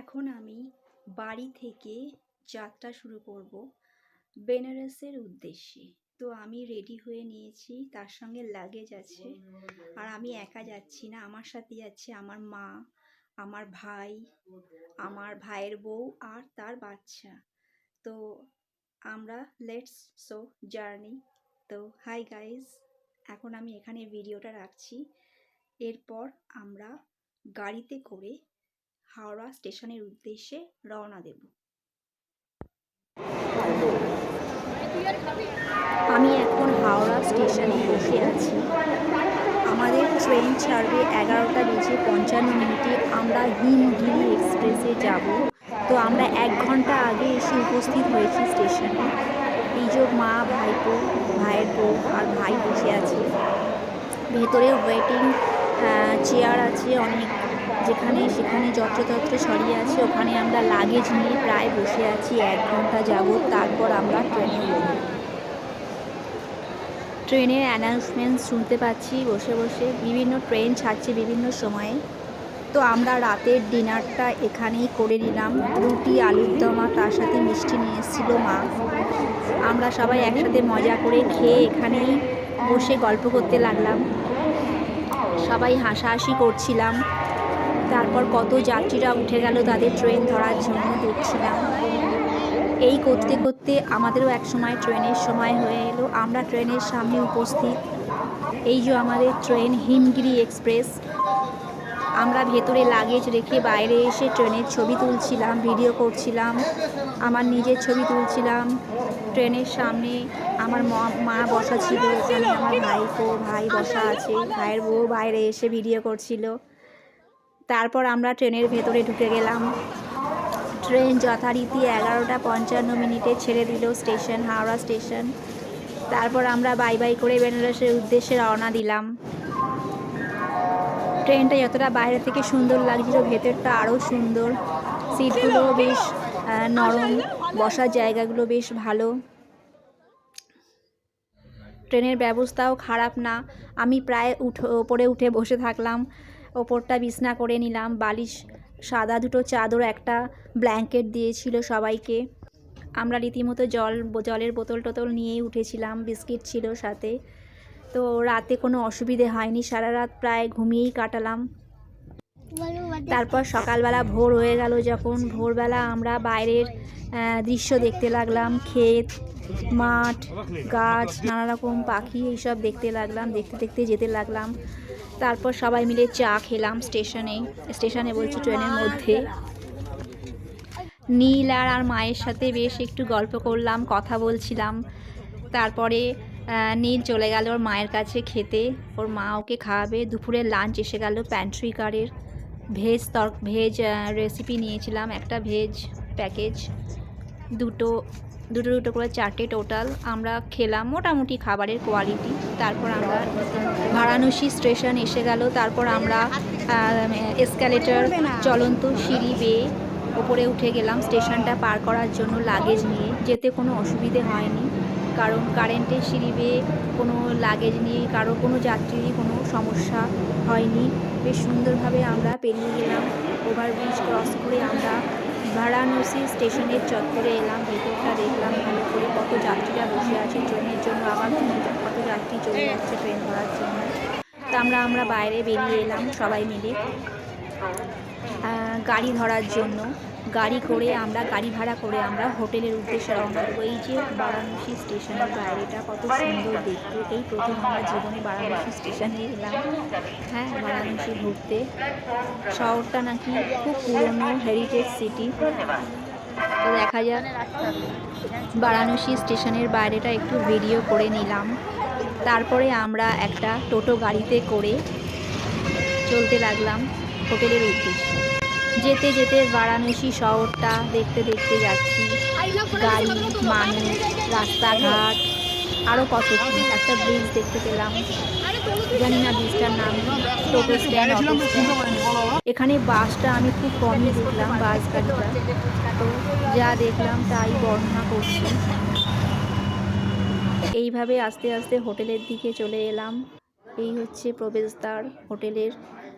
এখন আমি বাড়ি থেকে যাত্রা শুরু করব বেনারসের উদ্দেশ্যে। তো আমি রেডি হয়ে নিয়েছি, তার সঙ্গে লাগেজ আছে। আর আমি একা যাচ্ছি না, আমার সাথে যাচ্ছে আমার মা, আমার ভাই, আমার ভাইয়ের বউ আর তার বাচ্চা। তো আমরা লেটস সো জার্নি। তো হাই গাইজ, এখন আমি এখানে ভিডিওটা রাখছি। এরপর আমরা গাড়িতে করে হাওড়া স্টেশনের উদ্দেশ্যে রওনা দেব। আমি এখন হাওড়া স্টেশনে বসে আছি। আমাদের ট্রেন ছাড়বে 11:55। আমরা হিমগিরি এক্সপ্রেসে যাব। তো আমরা 1 ঘন্টা আগে এসে উপস্থিত হয়েছি স্টেশনে। এই যে মা, ভাইপো, ভাইয়ের বউ আর ভাই বসে আছে। ভেতরে ওয়েটিং চেয়ার আছে অনেক, যেখানে সেখানে যত্রতত্র সরিয়ে আছে। ওখানে আমরা লাগেজ নিয়ে প্রায় বসে আছি 1 ঘন্টা যাবত। তারপর আমরা ট্রেনে উঠব। ট্রেনের অ্যানাউন্সমেন্ট শুনতে পাচ্ছি বসে বসে। বিভিন্ন ট্রেন ছাড়ছে বিভিন্ন সময়ে। তো আমরা রাতের ডিনারটা এখানেই করে নিলাম। রুটি, আলুর দম, তার সাথে মিষ্টি নিয়ে এসেছিল মা। আমরা সবাই একসাথে মজা করে খেয়ে এখানেই বসে গল্প করতে লাগলাম। সবাই হাসাহাসি করছিলাম। তারপর কত যাত্রীরা উঠে গেল তাদের ট্রেন ধরার জন্য দেখছিলাম। এই করতে করতে আমাদেরও এক সময় ট্রেনের সময় হয়ে এলো। আমরা ট্রেনের সামনে উপস্থিত। এই যে আমাদের ট্রেন হিমগিরি এক্সপ্রেস। আমরা ভেতরে লাগেজ রেখে বাইরে এসে ট্রেনের ছবি তুলছিলাম, ভিডিও করছিলাম, আমার নিজের ছবি তুলছিলাম। ট্রেনের সামনে আমার মা বসা ছিল, ওখানে আমার ভাই বসা আছে, ভাইয়ের বউ বাইরে এসে ভিডিও করছিল। তারপর আমরা ট্রেনের ভেতরে ঢুকে গেলাম। ট্রেন যথারীতি 11:55 ছেড়ে দিল স্টেশন, হাওড়া স্টেশন। তারপর আমরা বাই বাই করে বেনারসের উদ্দেশ্যে রওনা দিলাম। ট্রেনটা যতটা বাইরে থেকে সুন্দর লাগছিল, ভেতরটা আরও সুন্দর। সিটগুলো বেশ নরম, বসার জায়গাগুলো বেশ ভালো। ট্রেনের ব্যবস্থাও খারাপ না। আমি প্রায় ওপরে উঠে বসে থাকলাম। ওপরটা বিছনা করে নিলাম, বালিশ, সাদা 2টো চাদর, একটা ব্ল্যাঙ্কেট দিয়েছিল সবাইকে। আমরা রীতিমতো জলের বোতল টোতল নিয়েই উঠেছিলাম, বিস্কিট ছিল সাথে। তো রাতে কোনো অসুবিধে হয়নি, সারা রাত প্রায় ঘুমিয়েই কাটালাম। তারপর সকালবেলা ভোর হয়ে গেল যখন, ভোরবেলা আমরা বাইরের দৃশ্য দেখতে লাগলাম। ক্ষেত, মাঠ, গাছ, নানা রকম পাখি, এইসব দেখতে লাগলাম। দেখতে দেখতে যেতে লাগলাম। তারপর সবাই মিলে চা খেলাম স্টেশনে বলছি, ট্রেনের মধ্যে। নীল আর মায়ের সাথে বেশ একটু গল্প করলাম, কথা বলছিলাম। তারপরে নীল চলে গেল ওর মায়ের কাছে খেতে, ওর মা ওকে খাওয়াবে। দুপুরে লাঞ্চ এসে গেল প্যান্ট্রি কারের। ভেজ রেসিপি নিয়েছিলাম, একটা ভেজ প্যাকেজ, দুটো করে 4টে টোটাল। আমরা খেলাম, মোটামুটি খাবারের কোয়ালিটি। তারপর আমরা বারাণসী স্টেশন এসে গেল। তারপর আমরা এসকালেটর, চলন্ত সিঁড়ি বেয়ে ওপরে উঠে গেলাম স্টেশনটা পার করার জন্য লাগেজ নিয়ে। যেতে কোনো অসুবিধে হয়নি, কারণ কারেন্টের সিঁড়ি বেয়ে কোনো লাগেজ নিয়ে কারো কোনো যাত্রীরই কোনো সমস্যা হয়নি। বেশ সুন্দরভাবে আমরা পেরিয়ে গেলাম। ওভারব্রিজ ক্রস করে আমরা বারাণসী স্টেশনের চত্বরে এলাম। ভেতরটা দেখলাম ভালো করে, কত যাত্রীরা বসে আছে ট্রেনের জন্য, আবার কত যাত্রী চলে যাচ্ছে ট্রেন ধরার জন্য। তা আমরা বাইরে বেরিয়ে এলাম সবাই মিলে গাড়ি ধরার জন্য। গাড়ি ভাড়া করে আমরা হোটেলের উদ্দেশ্যে রওনা দেবো। এই যে বারাণসী স্টেশনের বাইরেটা কত সুন্দর দেখতে। এই প্রথম আমার জীবনে বারাণসী স্টেশনে এলাম। হ্যাঁ, বারাণসী ঘুরতে। শহরটা নাকি খুব পুরনো, হেরিটেজ সিটি। তো দেখা যাক, বারাণসী স্টেশনের বাইরেটা একটু ভিডিও করে নিলাম। তারপরে আমরা একটা টোটো গাড়িতে করে চলতে লাগলাম হোটেলের উদ্দেশ্যে। যেতে যেতে বারাণসী শহরটা দেখতে দেখতে যাচ্ছি। গাড়ি, মানুষ, রাস্তাঘাট, আরও কত কি। একটা ব্রিজ দেখতে পেলাম, জানি না ব্রিজটার নাম। টোটো স্ট্যান্ড, অটো স্ট্যান্ড। এখানে বাসটা আমি খুব কমই দেখলাম, বাস গাড়িটা। তো যা দেখলাম তাই বর্ণনা করছি। এইভাবে আস্তে আস্তে হোটেলের দিকে চলে এলাম। এই হচ্ছে প্রবেশদ্বার হোটেলের।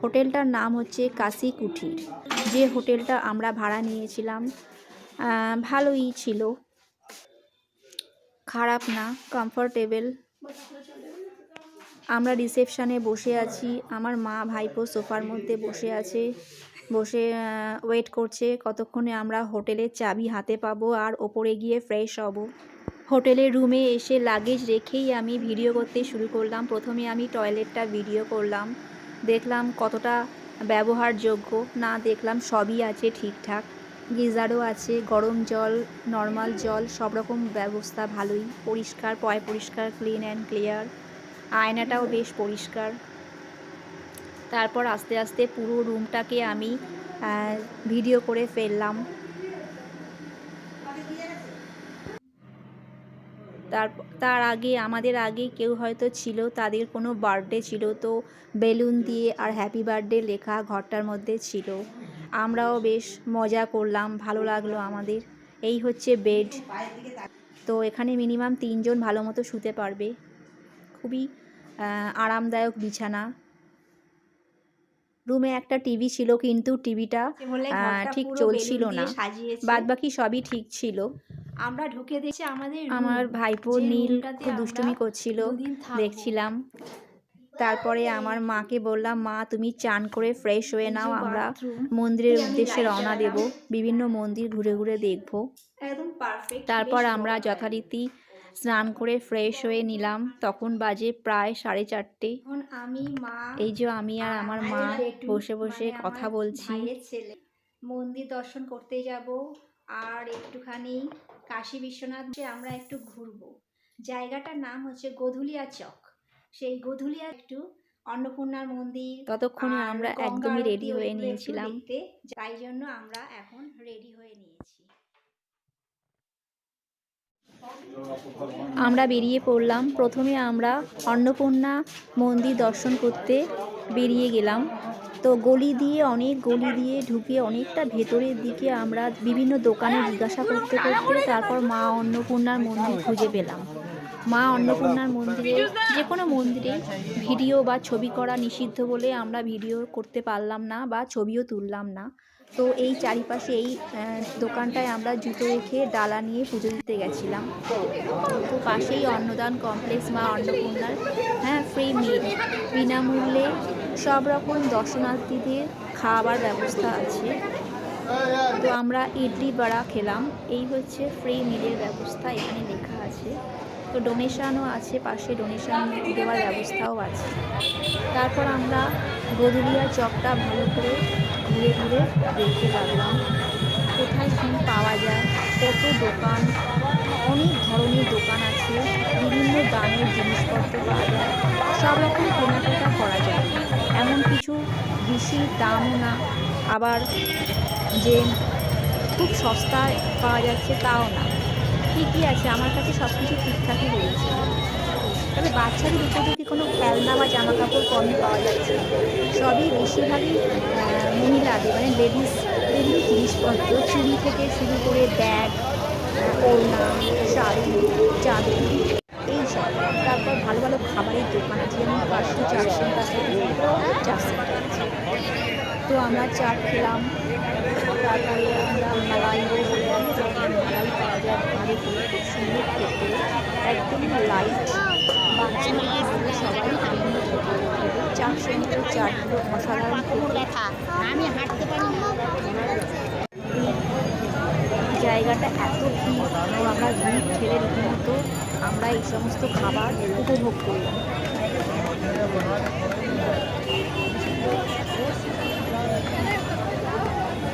হোটেলটার নাম হচ্ছে কাশি কুঠির। যে হোটেলটা আমরা ভাড়া নিয়েছিলাম ভালোই ছিল, খারাপ না, কমফোর্টেবল। আমরা রিসেপশানে বসে আছি, আমার মা ভাইপো সোফার মধ্যে বসে আছে, বসে ওয়েট করছে কতক্ষণে আমরা হোটেলের চাবি হাতে পাবো আর ওপরে গিয়ে ফ্রেশ হব। হোটেলের রুমে এসে লাগেজ রেখেই আমি ভিডিও করতে শুরু করলাম। প্রথমে আমি টয়লেটটা ভিডিও করলাম, দেখলাম কতটা ব্যবহারযোগ্য না, দেখলাম সবই আছে ঠিকঠাক, গিজারও আছে, গরম জল, নর্মাল জল, সব রকম ব্যবস্থা ভালোই, পরিষ্কার, পরিষ্কার, ক্লিন অ্যান্ড ক্লিয়ার, আয়নাটাও বেশ পরিষ্কার। তারপর আস্তে আস্তে পুরো রুমটাকে আমি ভিডিও করে ফেললাম। তার আগে আমাদের আগে কেউ হয়তো ছিল, তাদের কোনো বার্থডে ছিল, তো বেলুন দিয়ে আর হ্যাপি বার্থডে লেখা ঘরটার মধ্যে ছিল। আমরাও বেশ মজা করলাম, ভালো লাগলো আমাদের। এই হচ্ছে বেড। তো এখানে মিনিমাম 3 জন ভালো মতো শুতে পারবে, খুবই আরামদায়ক বিছানা। রুমে একটা টিভি ছিল, কিন্তু টিভিটা ঠিক চলছিল না, বাদবাকি সবই ঠিক ছিল। আমরা ঢুকে দেখছি আমার ভাইপো নীল খুব দুষ্টুমি করছিল, দেখছিলাম। তারপরে আমার মাকে বললাম, মা তুমি চান করে ফ্রেশ হয়ে নাও, আমরা মন্দিরের উদ্দেশ্যে রওনা দেব, বিভিন্ন মন্দির ঘুরে ঘুরে দেখব। তারপর আমরা যথারীতি স্নান করে ফ্রেশ হয়ে নিলাম। তখন বাজে প্রায় 4:30। এই যে আমি আর আমার মা বসে বসে কথা বলছি। মন্দির দর্শন করতে যাব আর একটুখানি কাশী বিশ্বনাথে আমরা একটু ঘুরবো। জায়গাটার নাম হচ্ছে গোধুলিয়া চক। সেই গোধুলিয়া একটু অন্নপূর্ণার মন্দির, ততক্ষণে আমরা একদমই রেডি হয়ে নিয়েছিলাম। তাই জন্য আমরা এখন রেডি হয়ে নিয়েছি। আমরা বেরিয়ে পড়লাম। প্রথমে আমরা অন্নপূর্ণা মন্দির দর্শন করতে বেরিয়ে গেলাম। তো অনেক গলি দিয়ে ঢুকে অনেকটা ভেতরের দিকে আমরা বিভিন্ন দোকানে জিজ্ঞাসা করতে করতে তারপর মা অন্নপূর্ণার মন্দির খুঁজে পেলাম। মা অন্নপূর্ণার মন্দিরে, যে কোনো মন্দিরে ভিডিও বা ছবি করা নিষিদ্ধ বলে আমরা ভিডিও করতে পারলাম না বা ছবিও তুললাম না। তো এই চারিপাশে এই দোকানটায় আমরা জুতো রেখে ডালা নিয়ে পুজো দিতে গেছিলাম। তো পাশেই অন্নদান কমপ্লেক্স মা অন্নপূর্ণার, ফ্রি মিল, বিনামূল্যে সব রকম দর্শনার্থীদের খাওয়ার ব্যবস্থা আছে। তো আমরা ইডলি বড়া খেলাম। এই হচ্ছে ফ্রি মিলের ব্যবস্থা, এখানে লেখা আছে। তো ডোনেশনও আছে, পাশে ডোনেশন দেওয়ার ব্যবস্থাও আছে। তারপর আমরা গোধুলিয়া চকটা ভালো করে ঘুরে ঘুরে দেখতে লাগলাম, কোথায় কী পাওয়া যায়, কত দোকান, অনেক ধরনের দোকান আছে, বিভিন্ন দামের জিনিসপত্র পাওয়া যায়, সব রকম কেনাকাটা করা যায়। এমন কিছু বেশি দামও না, আবার যে খুব সস্তায় পাওয়া যাচ্ছে তাও না, ঠিকই আছে। আমার কাছে সব কিছু ঠিকঠাকই রয়েছে। তবে বাচ্চাদের উপযোগী কোনো খেলনা বা জামা কাপড় কমই পাওয়া যাচ্ছে, সবই বেশিরভাগই মহিলাদের, মানে লেডিস জিনিসপত্র, চুড়ি থেকে শুরু করে ব্যাগ, ওড়না, শাড়ি, চাদর, এইসব। তারপর ভালো ভালো খাবারের দোকান আছে, যেমন পাঁচশো চার সেন্টার থেকে চার সেন্টার আছে। তো আমরা চাট খেলাম। তারপরে আমরা মালাই বলে মালাই পাওয়া যায় ভালো করে, খুব সুন্দর খেতে, একদম লাইট, বাচ্চারা সবাই আনন্দ করতে। চাট সেন্টারের চাটগুলো অসাধারণ খেতে। আমি হাঁটতে পারি না। জায়গাটা এত ভিড়, তো আমরা ভিড় ঠেলে রীতিমতো আমরা এই সমস্ত খাবার উপভোগ করলাম।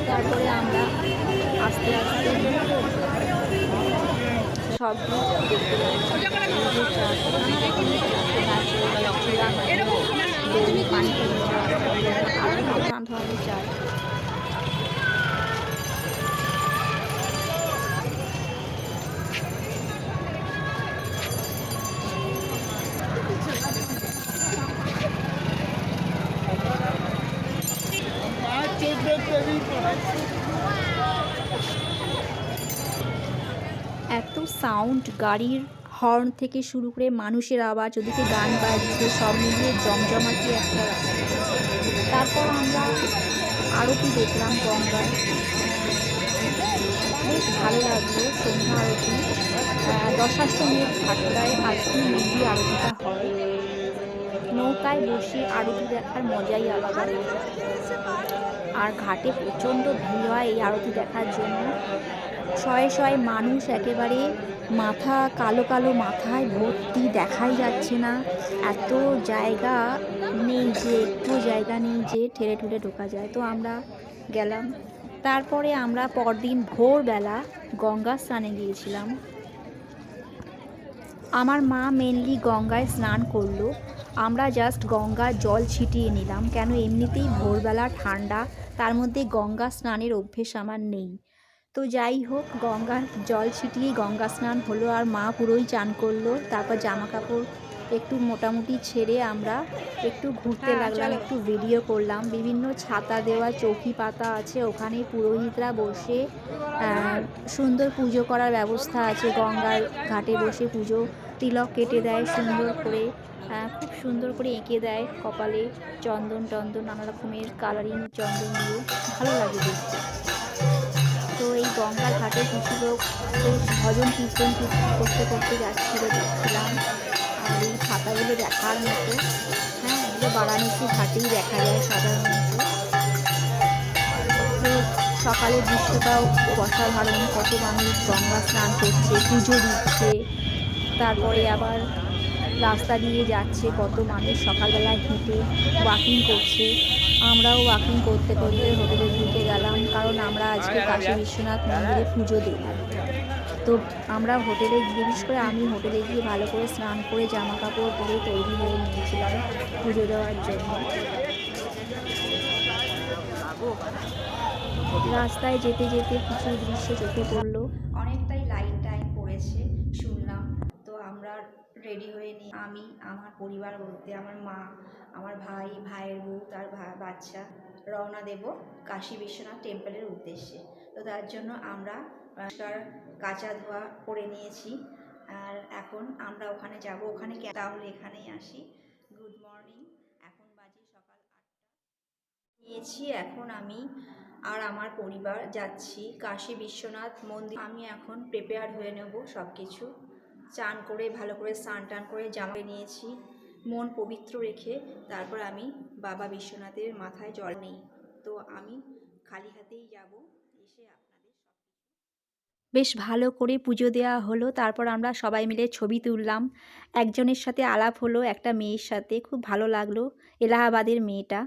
তারপরে আমরা আস্তে আস্তে সব দেখতে নানান ধরনের চাট। এত সাউন্ড, গাড়ির হর্ন থেকে শুরু করে মানুষের আওয়াজ, ওদিকে গান বাজছে, সব মিলিয়ে জমজমাটি একটা রাস্তা। তার তারপর আমরা আরতি দেখলাম গঙ্গায়, বেশ ভালো লাগলো। সন্ধ্যা আরতি দশাশ্বমেধ ঘাটটায় আজকে মেনলি আরতিটা হয়। নৌকায় বসে আরতি দেখার মজাই আলাদা। আর ঘাটে প্রচণ্ড ভিড় হয় এই আরতি দেখার জন্য। শয়ে শয়ে মানুষ, একেবারে মাথা কালো কালো মাথায় ভর্তি, দেখাই যাচ্ছে না। এত জায়গা নেই যে, একটু জায়গা নেই যে ঠেলে ঠুলে ঢোকা যায়। তো আমরা গেলাম। তারপরে আমরা পরদিন ভোরবেলা গঙ্গা স্নানে গিয়েছিলাম। আমার মা মেনলি গঙ্গায় স্নান করলো, আমরা জাস্ট গঙ্গার জল ছিটিয়ে নিলাম, কেন এমনিতেই ভোরবেলা ঠান্ডা, তার মধ্যে গঙ্গা স্নানের অভ্যেস আমার নেই। তো যাই হোক, গঙ্গার জল ছিটিয়েই গঙ্গা স্নান হলো, আর মা পুরোই চান করলো। তারপর জামা কাপড় একটু মোটামুটি ছেড়ে আমরা একটু ঘুরতে লাগলাম, একটু ভিডিও করলাম। বিভিন্ন ছাতা দেওয়া চৌকি পাতা আছে, ওখানে পুরোহিতরা বসে সুন্দর পুজো করার ব্যবস্থা আছে। গঙ্গার ঘাটে বসে পুজো, তিলক কেটে দেয় সুন্দর করে, খুব সুন্দর করে এঁকে দেয় কপালে চন্দন টন্দন, নানা রকমের কালারিং চন্দন দিয়ে, ভালো লাগে দেখতে। তো এই গঙ্গার ঘাটে কিছু লোক বেশ ভজন কীর্তন করতে করতে যাচ্ছিল, দেখছিলাম। আর এই ছাতাগুলো দেখার মতো, হ্যাঁ, এগুলো বারাণসী ঘাটেই দেখা যায় সাধারণত। তো সকালের দৃশ্যটাও অসাধারণ, কত মানুষ গঙ্গা স্নান করছে, পুজো দিচ্ছে, তারপরে আবার রাস্তা দিয়ে যাচ্ছে কত মানুষ সকালবেলায় হেঁটে ওয়াকিং করছে। আমরাও ওয়াকিং করতে করতে হোটেলের দিকে গেলাম, কারণ আমরা আজকে কাশী বিশ্বনাথ মন্দিরে পুজো দেব। তো আমরা হোটেলে গিয়ে, বিশেষ করে আমি হোটেলে গিয়ে ভালো করে স্নান করে জামা কাপড় পরে তৈরি হয়ে নিয়েছিলাম পুজো দেওয়ার জন্য। রাস্তায় যেতে যেতে কিছু দৃশ্য চোখে পড়লো। অনেকটাই লাইন টাইন পড়েছে শুনলাম। তো আমরা রেডি হয়ে নিই, আমি, আমার পরিবার বলতে আমার মা, আমার ভাই, ভাইয়ের বউ, তার বাচ্চা, রওনা দেব কাশী বিশ্বনাথ টেম্পলের উদ্দেশ্যে। তো তার জন্য আমরা কাঁচা ধোয়া করে নিয়েছি, আর এখন আমরা ওখানে যাব। ওখানে তাহলে এখানেই আসি। গুড মর্নিং, এখন বাজে সকাল 8টা নিয়েছি। এখন আমি আর আমার পরিবার যাচ্ছি কাশী বিশ্বনাথ মন্দির। আমি এখন প্রিপেয়ার হয়ে নেব সব কিছু, চান করে ভালো করে স্নান টান করে জামা নিয়েছি, মন পবিত্র রেখে তারপর আমি বাবা বিশ্বনাথের মাথায় জল নিই। তো আমি খালি হাতেই যাব। এসে আপনাদের বেশ ভালো করে পুজো দেওয়া হলো। তারপর আমরা সবাই মিলে ছবি তুললাম। একজনের সাথে আলাপ হলো, একটা মেয়ের সাথে, খুব ভালো লাগলো, এলাহাবাদের মেয়েটা।